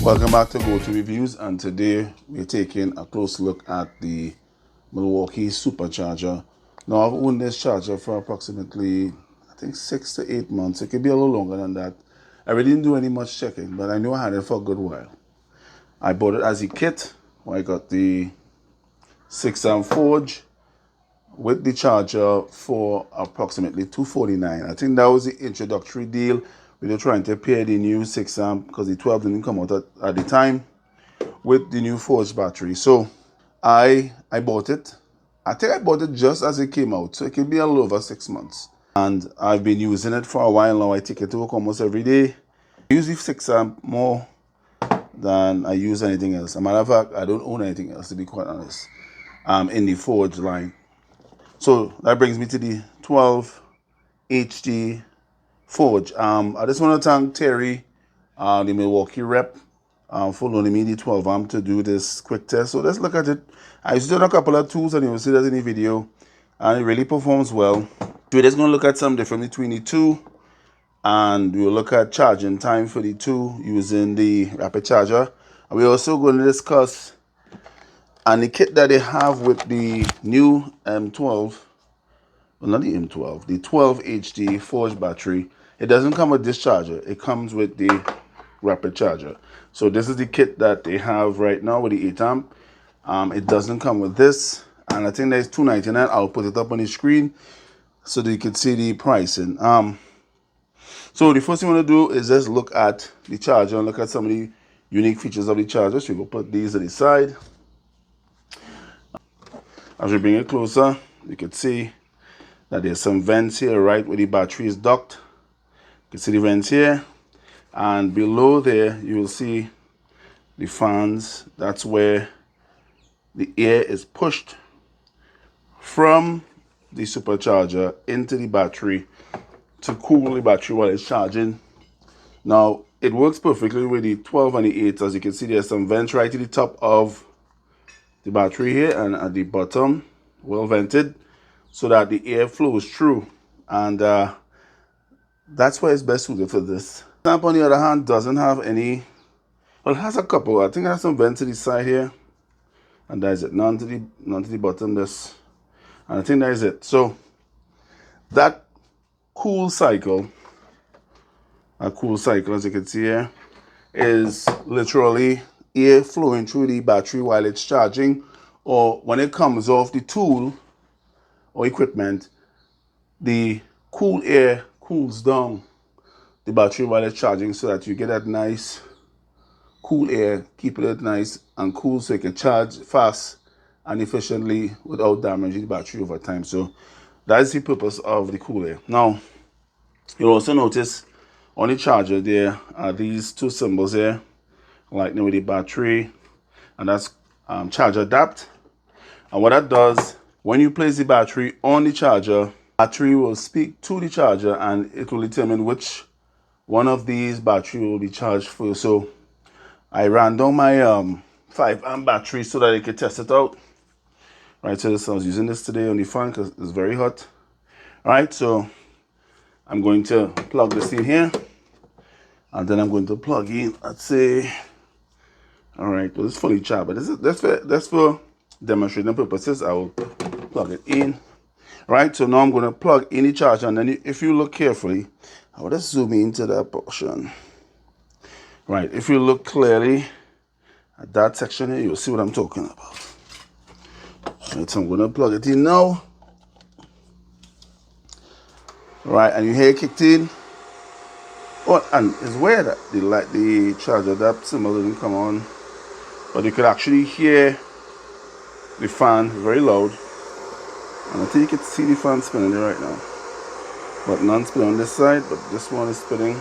Welcome back to Go To Reviews, and today we're taking a close look at the Milwaukee Super Charger. Now, I've owned this charger for approximately, I think, 6 to 8 months. It could be a little longer than that. I really didn't do any much checking, but I knew I had it for a good while. I bought it as a kit. I got the 6-amp Forge with the charger for approximately $249. I think that was the introductory deal. We were trying to pair the new 6-amp because the 12 didn't come out at the time with the new Forge battery. So I bought it. I think I bought it just as it came out, so it can be a little over 6 months. And I've been using it for a while now. I take it to work almost every day. I use the 6-amp more than I use anything else. As a matter of fact, I don't own anything else, to be quite honest, in the Forge line. So that brings me to the 12 HD Forge. I just want to thank Terry, the Milwaukee rep, for loaning me the 12-amp to do this quick test. So let's look at it. I used to do a couple of tools, and you'll see that in the video, and it really performs well. We're just going to look at some difference between the two, and we'll look at charging time for the two using the rapid charger. And we're also going to discuss and the kit that they have with the new M12, well, not the M12, the 12 HD Forge battery. It doesn't come with this charger. It comes with the rapid charger. So this is the kit that they have right now with the 8-amp. It doesn't come with this, and I think that's $299. I'll put it up on the screen so that you can see the pricing. So the first thing we want to do is just look at the charger and look at some of the unique features of the charger. So we'll put these to the side. As we bring it closer, you can see that there's some vents here right where the battery is docked. You can see the vents here, and below there you will see the fans. That's where the air is pushed from the supercharger into the battery to cool the battery while it's charging. Now, it works perfectly with the 12 and the 8. As you can see, there's some vents right to the top of the battery here and at the bottom, well vented, so that the air flows through, and that's why it's best suited for this. The amp, on the other hand, doesn't have any. Well, it has a couple. I think it has some vents to the side here, and that's it. None to the bottom. This, and I think that is it. So that cool cycle, as you can see here, is literally air flowing through the battery while it's charging, or when it comes off the tool or equipment, the cool air cools down the battery while it's charging, so that you get that nice cool air, keeping it nice and cool so it can charge fast and efficiently without damaging the battery over time. So that's the purpose of the cool air. Now, you'll also notice on the charger there are these two symbols here, like with the battery, and that's charger adapt. And what that does, when you place the battery on the charger, battery will speak to the charger and it will determine which one of these battery will be charged first. So I ran down my 5-amp battery so that I could test it out. Right, so I was using this today on the fan because it's very hot. All right, so I'm going to plug this in here, and then I'm going to plug in, let's say, all right, well, it's fully charged, but that's for demonstrating purposes. I will plug it in. Right, so now I'm going to plug in the charger, and then if you look carefully, I will just zoom into that portion. Right, if you look clearly at that section here, you'll see what I'm talking about. Right, so I'm going to plug it in now. Right, and you hear it kicked in. Oh, and it's weird that the charger, that symbol didn't come on, but you could actually hear the fan very loud, and I think you can see the fan spinning there right now, but none spinning on this side, but this one is spinning,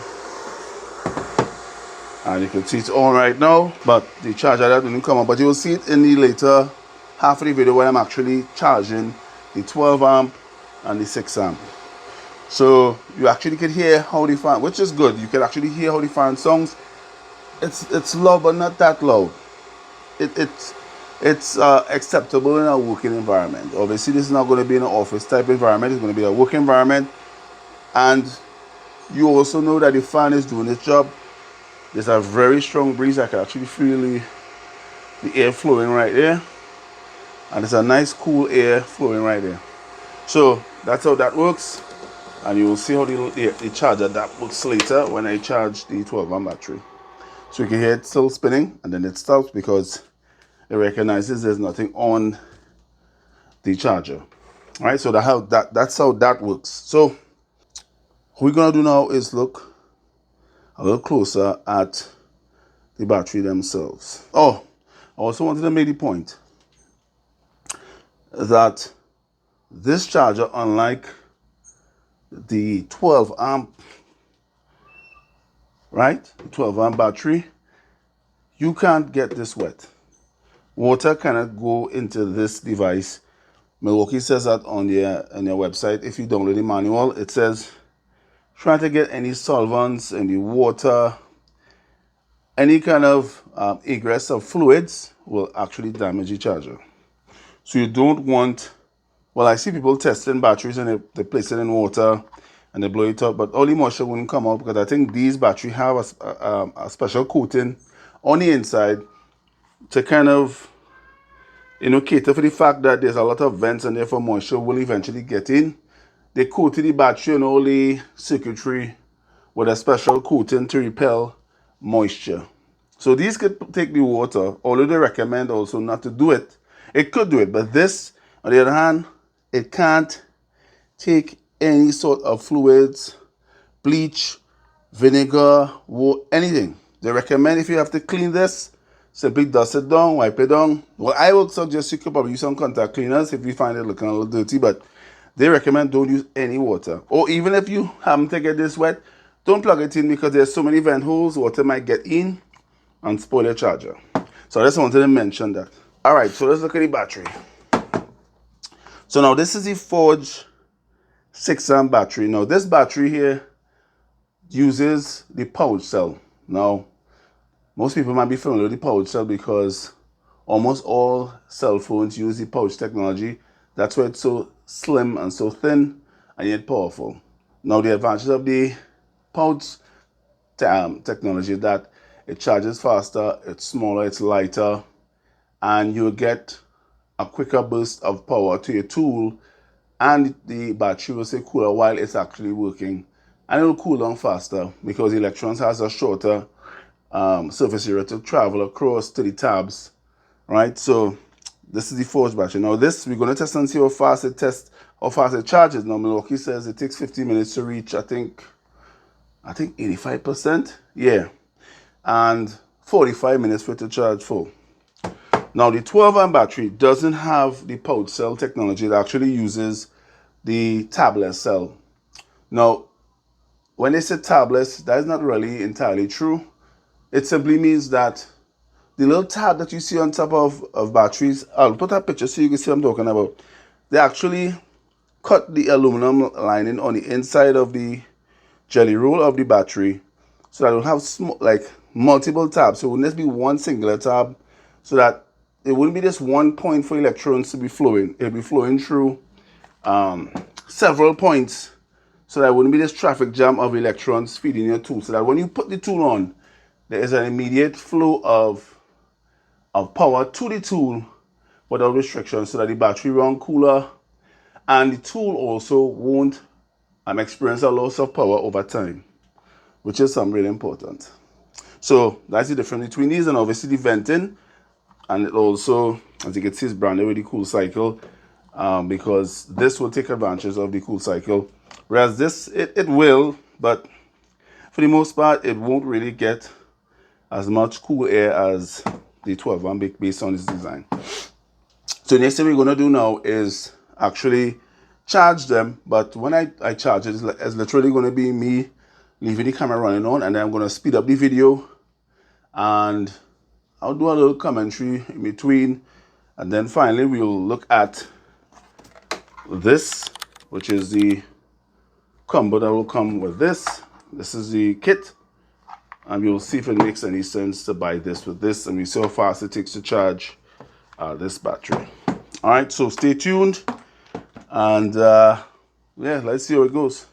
and you can see it's on right now, but the charger that didn't come on. But you will see it in the later half of the video where I'm actually charging the 12-amp and the 6-amp. So you actually can hear how the fan, which is good. You can actually hear how the fan sounds. It's loud, but not that loud. It's acceptable in a working environment. Obviously, this is not going to be in an office type environment. It's going to be a work environment, and you also know that the fan is doing its job. There's a very strong breeze. I can actually feel the air flowing right there. And there's a nice cool air flowing right there. So that's how that works. And you will see how the charger that works later when I charge the 12-amp battery. So you can hear it still spinning, and then it stops because it recognizes there's nothing on the charger. All right, so that's how that works. So what we're gonna do now is look a little closer at the battery themselves. Oh, I also wanted to make the point that this charger, unlike the 12-amp, right, the 12-amp battery, you can't get this wet. Water cannot go into this device. Milwaukee says that on their website. If you download the manual, it says trying to get any solvents in the water, any kind of egress of fluids will actually damage the charger. So you don't want, well, I see people testing batteries and they place it in water and they blow it up, but all the moisture wouldn't come out because I think these batteries have a special coating on the inside to kind of, cater for the fact that there's a lot of vents and therefore moisture will eventually get in. They coated the battery and all the circuitry with a special coating to repel moisture. So these could take the water, although they recommend also not to do it. It could do it, but this, on the other hand, it can't take any sort of fluids, bleach, vinegar, anything. They recommend if you have to clean this, simply dust it down, wipe it down. Well, I would suggest you could probably use some contact cleaners if you find it looking a little dirty, but they recommend don't use any water. Or even if you happen to get this wet, don't plug it in because there's so many vent holes, water might get in and spoil your charger. So I just wanted to mention that. All right, so let's look at the battery. So now this is the Forge 6-amp battery. Now this battery here uses the pouch cell. Now, most people might be familiar with the pouch cell because almost all cell phones use the pouch technology. That's why it's so slim and so thin and yet powerful. Now the advantage of the pouch technology is that it charges faster, it's smaller, it's lighter, and you get a quicker burst of power to your tool, and the battery will stay cooler while it's actually working, and it will cool down faster because the electrons has a shorter surface area to travel across to the tabs, right? So this is the Forge battery. Now this, we're going to test and see how fast it charges. Now Milwaukee says it takes 50 minutes to reach, I think 85%, yeah, and 45 minutes for it to charge full. Now the 12-amp battery doesn't have the pouch cell technology. It actually uses the tabless cell. Now, when they say tabless, that is not really entirely true. It simply means that the little tab that you see on top of batteries, I'll put a picture so you can see what I'm talking about. They actually cut the aluminum lining on the inside of the jelly roll of the battery so that it will have like multiple tabs. So it wouldn't just be one singular tab, so that it wouldn't be just one point for electrons to be flowing. It'll be flowing through several points, so that it wouldn't be this traffic jam of electrons feeding your tool. So that when you put the tool on, there is an immediate flow of power to the tool without restriction, so that the battery run cooler and the tool also won't experience a loss of power over time, which is something really important. So that's the difference between these, and obviously the venting, and it also, as you can see, is branded with the cool cycle, because this will take advantage of the cool cycle, whereas this, it will, but for the most part, it won't really get as much cool air as the 12-amp based on its design. So the next thing we're going to do now is actually charge them, but when I charge it, it's literally going to be me leaving the camera running on, and then I'm going to speed up the video, and I'll do a little commentary in between, and then finally we'll look at this, which is the combo that will come with this. This is the kit, and we'll see if it makes any sense to buy this with this, and we see how fast it takes to charge this battery. All right, so stay tuned, and yeah, let's see how it goes.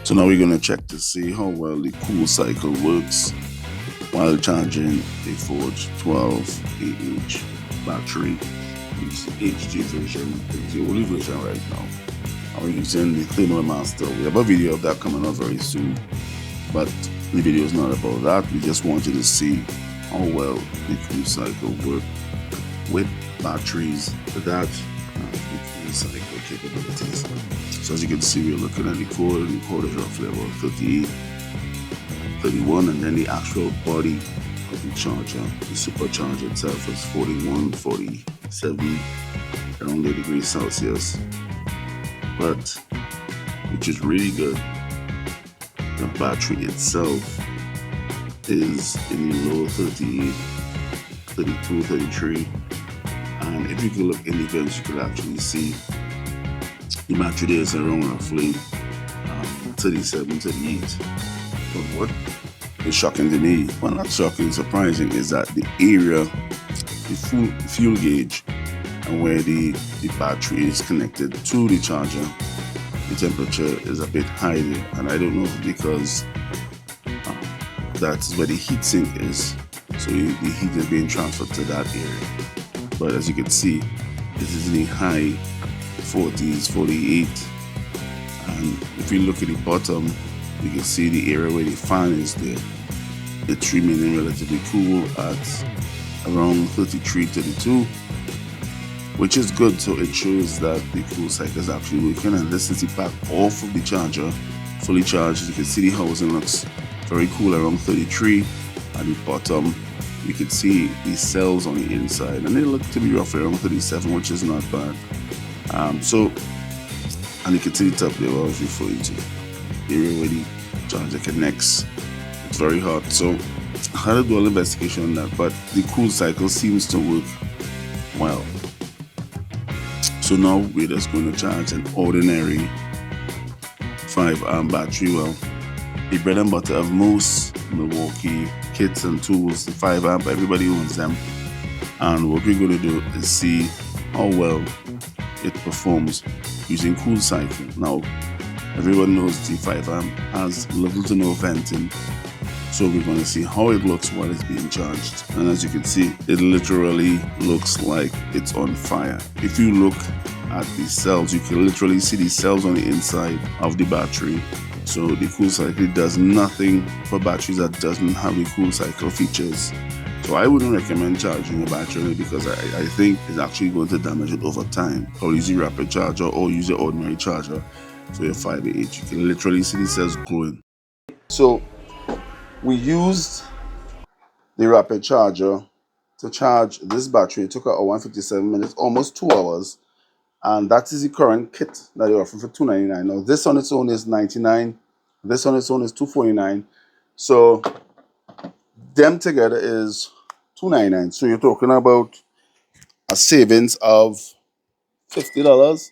So now we're going to check to see how well the cool cycle works while charging a Forge 12 8-inch battery. It's the HD version, it's the only version right now. And we're using the Thermal Master. We have a video of that coming out very soon, but the video is not about that. We just wanted to see how well the cool cycle work with batteries that the cool cycle capabilities. So as you can see, we're looking at the cord. The cord is roughly about 38, 31, and then the actual body of the charger, the supercharger itself, is 41, 47, around 8 degrees Celsius. But which is really good. The battery itself is in the low 38, 32, 33, and if you can look in the vents, you could actually see the battery there is around roughly 37, 38. But what is shocking to me, well, not shocking, surprising, is that the area, the fuel gauge, and where the battery is connected to the charger, the temperature is a bit high there. And I don't know if because that's where the heat sink is, so the heat is being transferred to that area. But as you can see, this is in the high 40s, 48, and if you look at the bottom, you can see the area where the fan is there. It's remaining relatively cool at around 33, 32, which is good. So it shows that the cool cycle is actually working. And this is the back off of the charger, fully charged. As you can see, the housing looks very cool around 33. At the bottom, you can see the cells on the inside, and they look to be roughly around 37, which is not bad. And you can see the top there I was referring to, the area where the charger connects. It's very hot, so I had to do a little investigation on that, but the cool cycle seems to work well. So now we're just going to charge an ordinary 5-amp battery. Well, the bread and butter of most Milwaukee kits and tools, the 5-amp, everybody owns them. And what we're going to do is see how well it performs using cool cycle. Now, everyone knows the 5-amp has little to no venting, so we're going to see how it looks while it's being charged. And as you can see, it literally looks like it's on fire. If you look at the cells, you can literally see the cells on the inside of the battery. So the cool cycle does nothing for batteries that doesn't have the cool cycle features. So I wouldn't recommend charging a battery because I think it's actually going to damage it over time. Or use a rapid charger or use an ordinary charger for your 5-8. You can literally see the cells glowing. So we used the rapid charger to charge this battery. It took 1 hour and 57 minutes, almost 2 hours. And that is the current kit that they're offering for $299. Now this on its own is $99. This on its own is $249. So them together is $299. So you're talking about a savings of $50.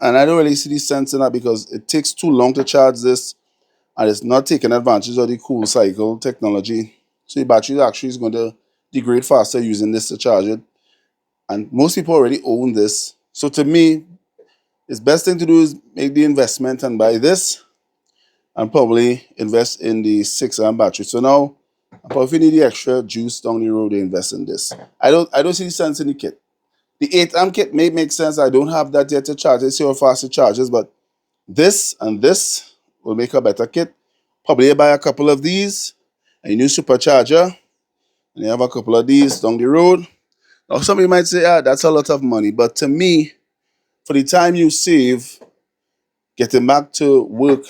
And I don't really see the sense in that because it takes too long to charge this, and it's not taking advantage of the cool cycle technology. So the battery actually is going to degrade faster using this to charge it. And most people already own this. So to me, the best thing to do is make the investment and buy this, and probably invest in the 6-amp battery. So now, if you need the extra juice down the road, they invest in this. I don't see the sense in the kit. The 8-amp kit may make sense. I don't have that yet to charge. I see how fast it charges, but this and this will make a better kit. Probably buy a couple of these, a new supercharger, and you have a couple of these down the road. Now somebody might say, that's a lot of money, but to me, for the time you save, getting back to work,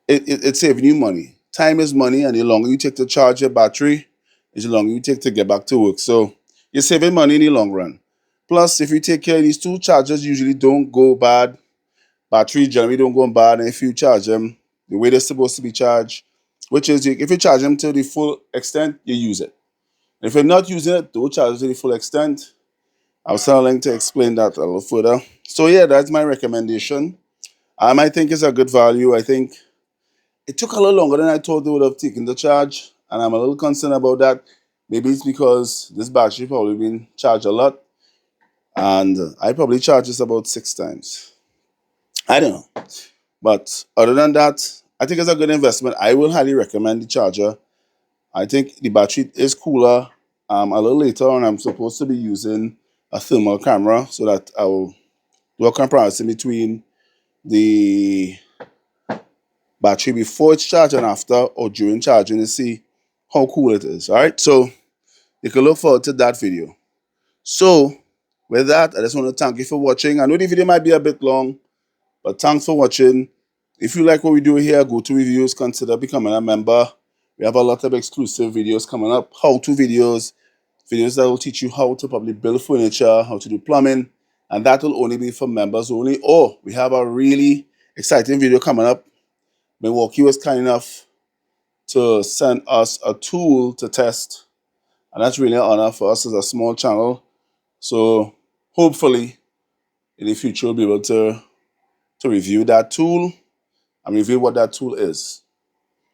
it's saving you money. Time is money, and the longer you take to charge your battery, the longer you take to get back to work. So you're saving money in the long run. Plus, if you take care of these two chargers, usually don't go bad. Batteries generally don't go bad, and if you charge them the way they're supposed to be charged, which is if you charge them to the full extent, you use it. And if you're not using it, don't charge it to the full extent. I was trying to explain that a little further. So yeah, that's my recommendation. I think it's a good value. I think it took a little longer than I thought they would have taken the charge, and I'm a little concerned about that. Maybe it's because this battery probably been charged a lot, and I probably charged this about 6 times. I don't know. But other than that, I think it's a good investment. I will highly recommend the charger. I think the battery is cooler. A little later on, I'm supposed to be using a thermal camera so that I will do a comparison between the battery before it's charged and after, or during charging, to see how cool it is. All right, so you can look forward to that video. So with that, I just want to thank you for watching. I know the video might be a bit long, but thanks for watching. If you like what we do here, go-to-reviews, consider becoming a member. We have a lot of exclusive videos coming up, how-to videos, videos that will teach you how to probably build furniture, how to do plumbing, and that will only be for members only. Or we have a really exciting video coming up. Milwaukee was kind enough to send us a tool to test, and that's really an honor for us as a small channel. So hopefully in the future we'll be able to review that tool and reveal what that tool is.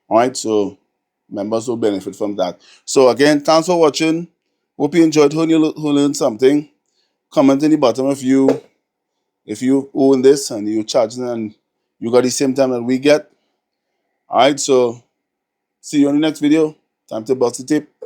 All right, so members will benefit from that. So again, thanks for watching. Hope you enjoyed, who learned something. Comment in the bottom if you own this and you're charging and you got the same time that we get. All right, so see you on the next video. Time to bust the tip.